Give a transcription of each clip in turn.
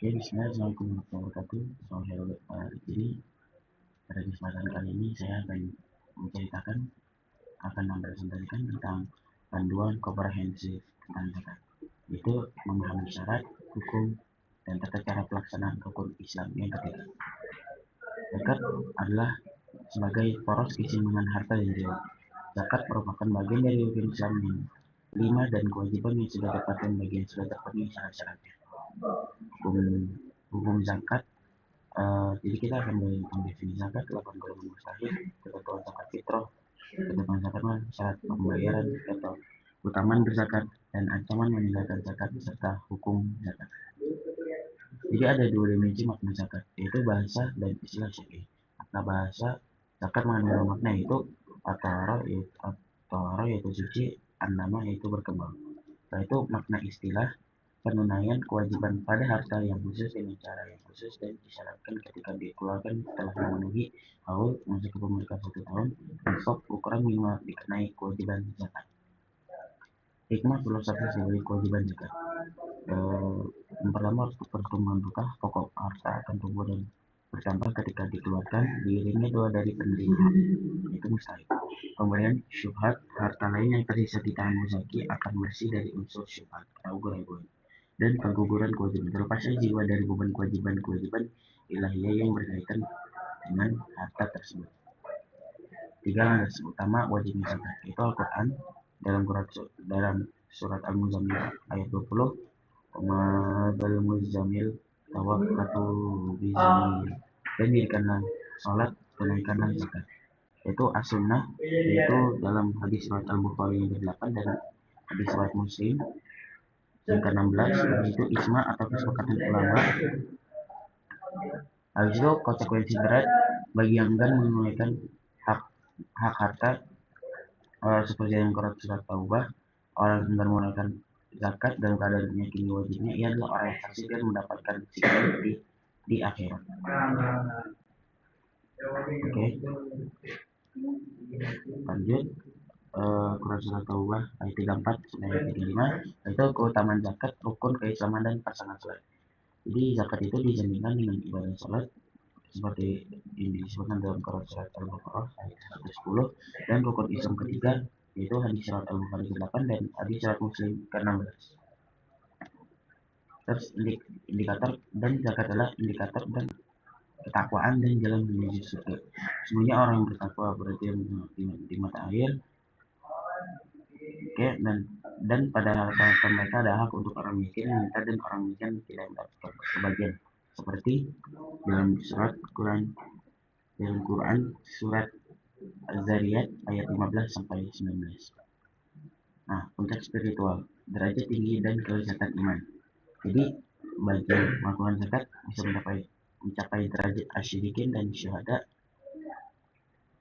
Oke, bismillah, assalamualaikum warahmatullahi wabarakatuh. Jadi pada kesempatan kali ini saya akan menceritakan, akan mempresentasikan tentang panduan komprehensif tentang zakat. Itu memahami syarat, hukum, dan tata cara pelaksanaan rukun Islam yang ketiga. Zakat adalah sebagai poros keseimbangan harta dan jiwa. Zakat merupakan bagian dari rukun Islam yang 5 dan kewajiban yang sudah dapatkan bagian sudah terpenuhi syarat-syaratnya. Hukum zakat. Jadi kita akan menggunakan definisi zakat, 8 golongan mustahil, ketentuan zakat fitrah, ketentuan zakat syarat pembayaran atau utamaan berzakat, dan ancaman meninggalkan zakat serta hukum zakat. Jadi ada dua dimensi makna zakat, yaitu bahasa dan istilah syar'i. Makna bahasa, zakat mengandung makna yaitu atau yaitu suci, an-nama yaitu berkembang. Setelah itu makna istilah, penunaian kewajiban pada harta yang khusus dengan cara yang khusus dan disyaratkan ketika dikeluarkan setelah memenuhi haul masa kepemilikan 1 tahun, untuk ukuran minimal dikenai kewajiban zakat. Hikmah filosofis dari kewajiban zakat. Yang pertama, pertumbuhan berkah, pokok harta akan tumbuh dan bertambah ketika dikeluarkan, diiringi doa dari penerima, itu mustahil. Kemudian syubhat, harta lain yang tersisa di tangan muzaki akan bersih dari unsur syubhat, keraguan-keraguan, dan pengguguran kewajiban. Terlepasnya jiwa dari beban kewajiban ilahiyah yang berkaitan dengan harta tersebut. 3 landasan utama wajibnya zakat, yaitu Al-Quran dalam surat Al-Muzammil ayat 20, Qamadal Muzammil tawakkatu bizamil, dan dirikanlah salat, tunaikanlah zakat, yaitu as-sunnah, yaitu dalam hadis riwayat Al-Bukhari yang ke-8 dan hadis riwayat Muslim yang ke-16, yaitu isma atau kesepakatan ulama. Habis itu konsekuensi berat bagi yang enggan menunaikan hak harta, seperti yang surat Taubah. Orang yang enggan menunaikan zakat dalam keadaan meyakini wajibnya, ia adalah orang yang fasik dan mendapatkan siksa di akhirat. Oke, lanjut. Quran surat Taubah ayat 34 sampai ayat 35, itu keutamaan zakat, rukun keislaman dan pasangan salat. Jadi zakat itu disandingkan dengan ibadah salat seperti yang disebutkan dalam Quran surat Al-Baqarah ayat 110, dan rukun Islam ketiga yaitu hadis surat Al-Bukhari ke-8 dan hadis surat Muslim ke-16. Terus indikator, dan zakat adalah indikator dan ketakwaan dan jalan menuju surga. Semuanya orang yang bertakwa berarti di mata air. Oke, dan pada harta mereka ada hak untuk orang miskin minta dan orang miskin tidak mendapatkan kebagian, seperti dalam Quran surat Az-Zariyat ayat 15 sampai 19. Nah, konteks spiritual, derajat tinggi dan kelezatan iman. Jadi bagi melakukan zakat bisa mencapai derajat asyirikin dan syuhada.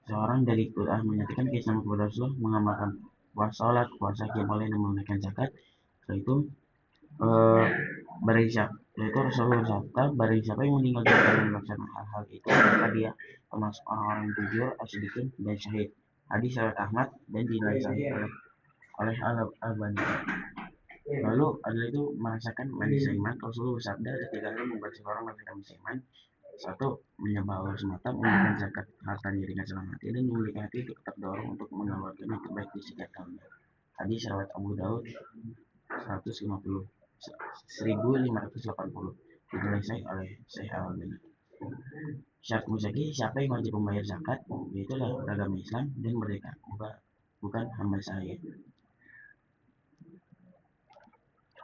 Seorang dari Quran menyatakan keislaman kepada Rasulullah, mengamalkan sholat, puasa, qiyam lail, dan menunaikan zakat. Setelah itu yaitu Rasulullah bersabda, barang siapa yang meninggal dalam melaksanakan hal-hal itu, maka dia termasuk orang-orang yang jujur, asyirikin, dan syahid. Hadis riwayat Ahmad dan dinilai sahih oleh Al-Albani. Lalu adalah itu merasakan manis iman. Rasulullah bersabda, ketika kalian membuat seorang merasakan manis iman, satu, menyembah Allah semata, memberikan zakat hartanya dengan senang hati, dan memiliki hati untuk tetap dorong untuk mengeluarkan yang terbaik di setiap tahunnya. Hadis riwayat Abu Daud 1580, dinilai sahih oleh Syekh Al-Albani. Syarat muzaki, siapa yang wajib membayar zakat, yaitu beragama Islam dan merdeka, bukan hamba sahaya.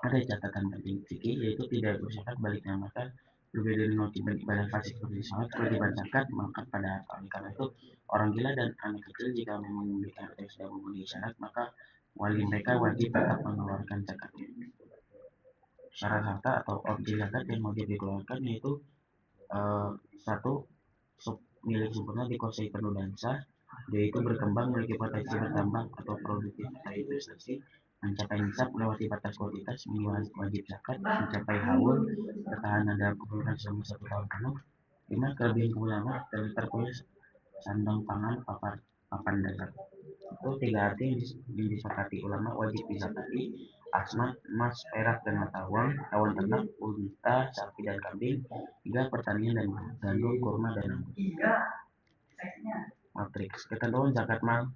Ada catatan penting fikih, yaitu tidak berzakat baliknya, maka berbeda dengan kewajiban ibadah fasik seperti sholat, kewajiban zakat melekat pada harta. Oleh karena itu, orang gila dan anak kecil jika memang memiliki harta yang sudah memenuhi syarat, maka wali mereka wajib tetap mengeluarkan zakatnya. Syarat harta atau objek zakat yang wajib dikeluarkan yaitu satu, milik sempurna dikuasai penuh dan sah, yaitu berkembang, memiliki potensi bertambah atau produktif atau investasi, mencapai nisab, melewati batas kuantitas, wajib zakat, mencapai haul, ketahanan dalam kebutuhan selama 1 tahun penuh. 5, kelebihan kemuliaan terpunya sandang pangan, papan dasar. Itu 3 arti yang disepakati ulama wajib dizakati. asma, emas, perak, dan mata uang, hewan ternak, unta, sapi, dan kambing, hingga pertanian dan gandum, kurma, dan anggur. Matriks ketentuan zakat mal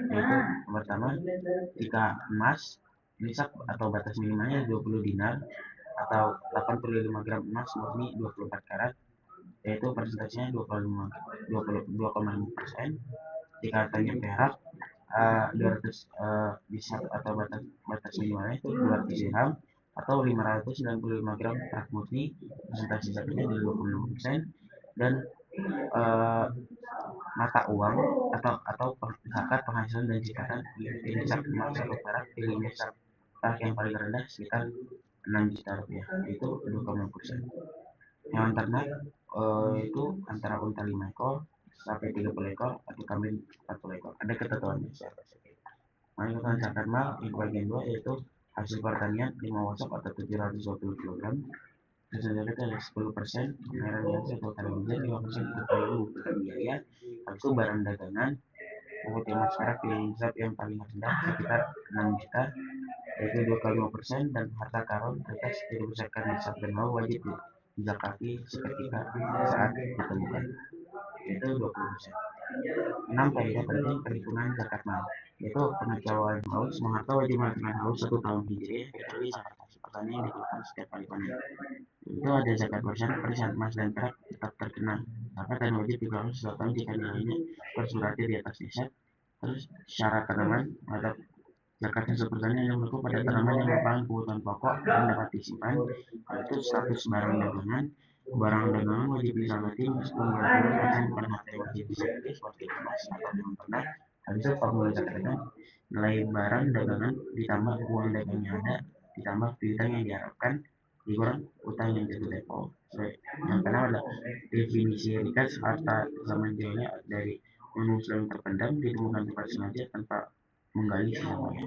yaitu yang pertama, jika emas nisab atau batas minimalnya 20 dinar atau 85 gram emas murni 24 karat, yaitu persentasenya 22,5%. Jika hartanya perak 200 nisab atau batas minimalnya itu 200 dirham atau 595 gram perak murni, persentase zakatnya di 26%. Dan eh, mata uang atau zakat penghasilan dan zikatan nisab emas atau perak pilih nisab perak yang paling rendah sekitar 6 juta rupiah, yaitu 2,5%. Hewan ternak itu antara unta 5 ekor sampai 30 ekor atau kambing 40 ekor. Ada ketentuannya. Mari kita zakat mal yang bagian 2 yaitu hasil pertanian 5 wasok atau 720 kg. Hasil zakatnya ada 10%, pembayaran biasa atau television 5% untuk bukan biaya. Habis itu barang dagangan pokok emas perak di nisab yang paling rendah sekitar 6 juta, yaitu 2,5%. Dan harta karun kertas tidak berdasarkan nisab dan mau wajib dizakati seketika saat ditemukan, yaitu 20%. 6 kaidah penting perhitungan zakat mal, yaitu pengetahuan haus. Semua harta wajib melakukan haus 1 tahun hijriah kecuali zakat hasil pertanian yang dikeluarkan setiap kali panen. Itu ada zakat bersyarat perisian emas dan perak tetap terkena zakat dan wajib dikeluarkan 1 tahun jika nilainya tersurati di atas nisab. Terus syarat tanaman atau zakat hasil pertanian yang berlaku pada tanaman yang merupakan kebutuhan pokok dan dapat disimpan, yaitu status barang dagangan. Barang dagangan wajib disakati meskipun barang dagangan bukan harta yang wajib disakati seperti emas atau hewan ternak. Habis itu formula zakat dagang, nilai barang dagangan ditambah uang dagang yang ada ditambah piutang yang diharapkan dikurang utang yang jatuh tempo. Yang pertama adalah definisi rikas, harta zaman jahiliyah dari muslim terpendam ditemukan tempat sengaja tanpa menggali sisanya.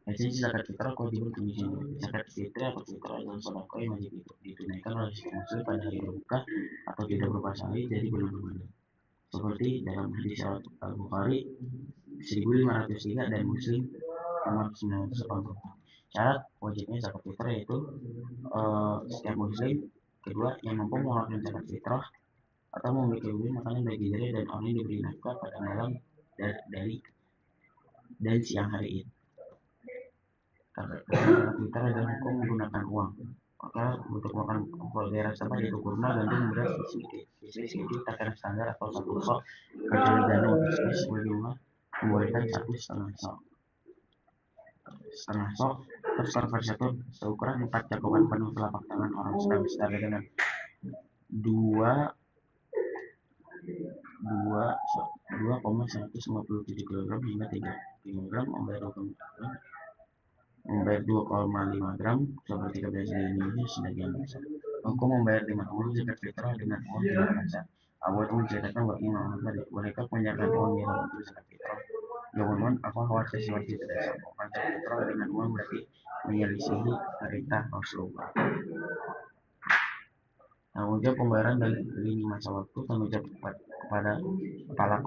Esensi zakat fitrah kewajiban tunaian. Zakat fitrah atau fitrah adalah sedekah yang wajib ditunaikan oleh setiap muslim pada hari berbuka atau tidak berupa sehari jadi bulan Ramadan. Seperti dalam hadis Al-Bukhari 1503 dan Muslim nomor 980. Syarat wajibnya zakat fitrah yaitu setiap muslim, kedua, yang mampu mengeluarkan zakat fitrah atau memiliki lebih makanan bagi diri dan orang yang diberi nafkah pada malam dari dan siang hari itu. Zakat fitrah adalah hukum menggunakan uang. Maka untuk makan daerah setempat yaitu kurma, gandum, beras, bisnis itu takaran standar atau 1 sok, kecuali gandum atau bisnis bagaimana membolehkan 1,5 sok. Terus konversator seukuran 4 cakupan penuh telapak tangan orang sedang setara dengan 2,157 kg hingga 3 kg, membayar 2,5 gram seperti kebiasaan di Indonesia sebagian besar. Hukum membayar 5 zakat fitrah dengan uang tidak rasa. Abu itu menceritakan bahwa Imam Ahmad mereka menyerahkan uang yang untuk zakat fitrah. Jangan apa khawatir seperti tidak sanggup zakat fitrah dengan uang berarti menyelisihi perintah Rasulullah. Tanggung jawab pembayaran dan lini masa waktu. Tanggung jawab kepada kepala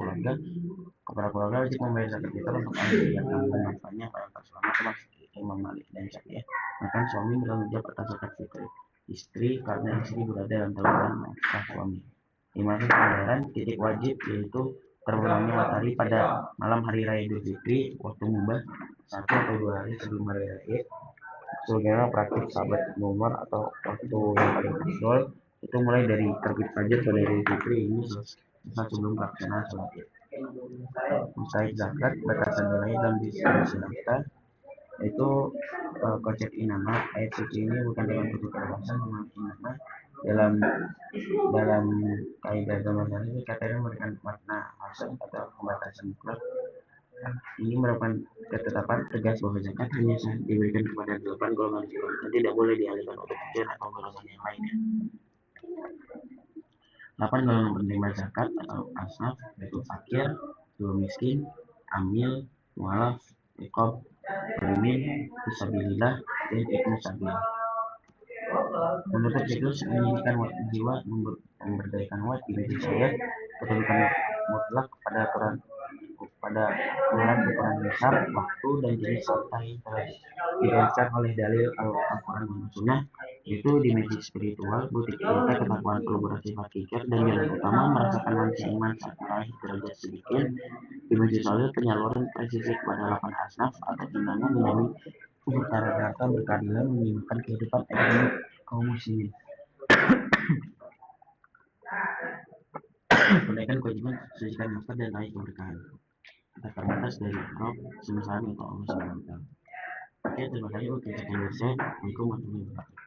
keluarga wajib membayar zakat fitrah untuk anak yang tanggung manfaatnya pada selama termasuk Imam Malik dan Syafi'i. Bahkan suami bertanggung jawab atas zakat fitrah istri karena istri berada dalam tanggungan nafkah suami. Dimaksud pembayaran titik wajib yaitu terbenamnya matahari pada malam hari raya Idul Fitri, waktu mubah 1 atau 2 hari sebelum hari raya. Sebagaimana praktik sahabat Umar atau waktu yang paling afdol itu mulai dari terbit fajar pada Idul Fitri ini selesai sebelum pelaksanaan salat Id. Mustahik zakat batasan nilai dalam distribusi nafkah itu konsep inama. Ayat suci ini bukan dengan bentuk kebebasan inama dalam kaidah zaman ini katanya memberikan makna hasil atau pembatasan mutlak. Ini merupakan ketetapan tegas bahwa zakat hanya diberikan kepada 8 golongan jiwa dan tidak boleh dialihkan untuk tujuan atau golongan yang lainnya. 8 golongan penerima zakat atau asnaf yaitu fakir, miskin, amil, mualaf, iqab, pemimpin, fisabilillah, dan ibnu sabil. Menutup siklus meninggikan jiwa, memberdayakan umat, diri saya, kedudukan mutlak pada aturan pada ukuran besar, waktu, dan jenis harta yang telah didasar oleh dalil Al-Quran dan Sunnah, yaitu dimensi spiritual, bukti cinta, ketakwaan, kolaborasi hakikat, dan jalan utama merasakan manusia iman saat meraih derajat sedikit. Dimensi sosial, penyaluran presisi kepada 8 asnaf atau undangan menjamin perkara data berkeadilan, menyeimbangkan kehidupan ekonomi kaum muslimin. Penaikan kewajiban sucikan masker dan raih keberkahan. Kata terbatas dari Rob semasa itu Allah SWT. Oke, terima kasih untuk sekian saya. Assalamualaikum warahmatullahi wabarakatuh.